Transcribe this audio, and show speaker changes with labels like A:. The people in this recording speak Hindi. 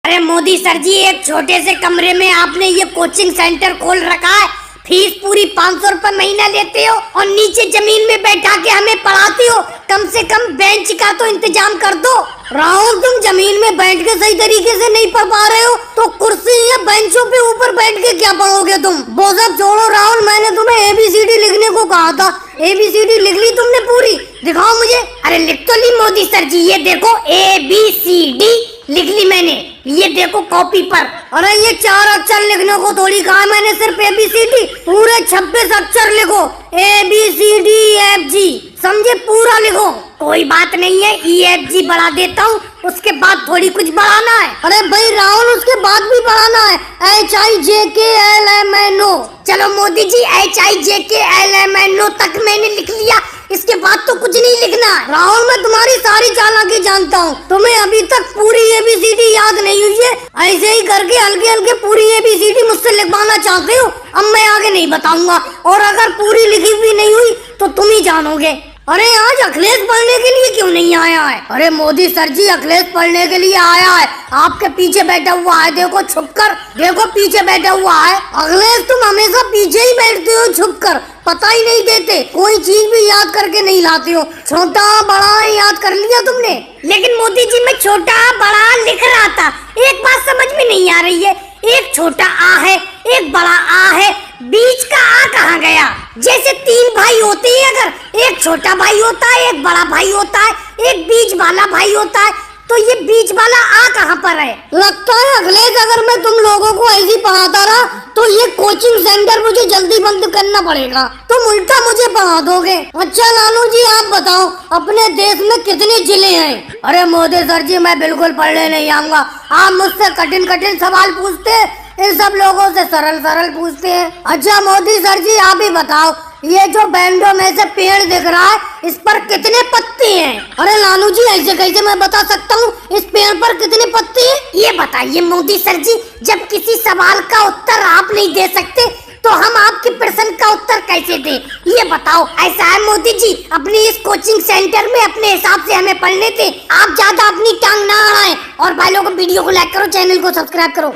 A: अरे मोदी सर जी, एक छोटे से कमरे में आपने ये कोचिंग सेंटर खोल रखा है। फीस पूरी 500 रुपए महीना लेते हो और नीचे जमीन में बैठा के हमें पढ़ाते हो। कम से कम बेंच का तो इंतजाम कर दो। राहुल, तुम जमीन में बैठ के सही तरीके से नहीं पढ़ पा रहे हो तो कुर्सी या बेंचों पे ऊपर बैठ के क्या पढ़ोगे तुम? वो सब छोड़ो राहुल, मैंने तुम्हें ABCD लिखने को कहा था। ABCD लिख ली तुमने पूरी? दिखाओ मुझे। अरे लिख तो ली मोदी सर जी, ये देखो ABCD लिख ली मैंने, ये देखो कॉपी पर। अरे ये 4 अक्षर लिखने को थोड़ी कहा मैंने, सिर्फ ABCD पूरे 26 अक्षर लिखो। ABCDEFG समझे, पूरा लिखो। कोई बात नहीं है, EFG बढ़ा देता हूँ, उसके बाद थोड़ी कुछ बढ़ाना है। अरे भाई राहुल, उसके बाद भी बढ़ाना है। HIJKLMNO। चलो मोदी जी, HIJKLMNO तक मैंने लिख लिया, इसके बाद तो कुछ नहीं लिखना। राहुल, मैं तुम्हारी सारी चालाकी जानता हूँ, तुम्हें अभी तक पूरी ABCD याद नहीं हुई है। ऐसे ही करके हल्के हल्के पूरी ABCD मुझसे लिखवाना चाहते हो। अब मैं आगे नहीं बताऊंगा, और अगर पूरी लिखी हुई नहीं हुई तो तुम ही जानोगे। अरे आज अखिलेश पढ़ने के लिए क्यों नहीं आया है? अरे मोदी सर जी, अखिलेश पढ़ने के लिए आया है, आपके पीछे बैठा हुआ है। देखो छुपकर, देखो पीछे बैठा हुआ है। अखिलेश, तुम हमेशा पीछे ही बैठते हो छुपकर, पता ही नहीं देते, कोई चीज भी याद करके नहीं लाते हो। छोटा बड़ा याद कर लिया तुमने। लेकिन मोदी जी, मैं छोटा बड़ा लिख रहा था, एक बात समझ में नहीं आ रही है। एक छोटा आ है, एक बड़ा आ है, बीच का आ कहाँ गया? जैसे 3 भाई होते हैं, अगर एक छोटा भाई होता है, एक बड़ा भाई होता है, एक बीच वाला भाई होता है, तो ये बीच वाला आ कहाँ पर है? लगता है अखिलेश, अगर मैं तुम लोगों को ऐसी पढ़ाता रहा तो ये कोचिंग सेंटर मुझे जल्दी बंद करना पड़ेगा। तुम उल्टा मुझे पढ़ा दोगे। अच्छा लालू जी, आप बताओ, अपने देश में कितने जिले हैं? अरे मोदी सर जी, मैं बिल्कुल पढ़ने नहीं आऊंगा। आप मुझसे कठिन कठिन सवाल पूछते हैं, इन सब लोगों से सरल सरल पूछते हैं। अच्छा मोदी सर जी, आप ही बताओ, ये जो बैंडो में से पेड़ दिख रहा है, इस पर कितने पत्ते हैं? अरे लालू जी, ऐसे कैसे मैं बता सकता हूँ इस पेड़ पर कितने पत्ते हैं? ये बताइए मोदी सर जी, जब किसी सवाल का उत्तर आप नहीं दे सकते तो हम आपके प्रश्न का उत्तर कैसे दें? ये बताओ। ऐसा है मोदी जी, अपनी इस कोचिंग सेंटर में अपने हिसाब से हमें पढ़ने थे, आप ज्यादा अपनी टांग ना अड़ाएं। और भाई लोगों, वीडियो को लाइक करो, चैनल को सब्सक्राइब करो।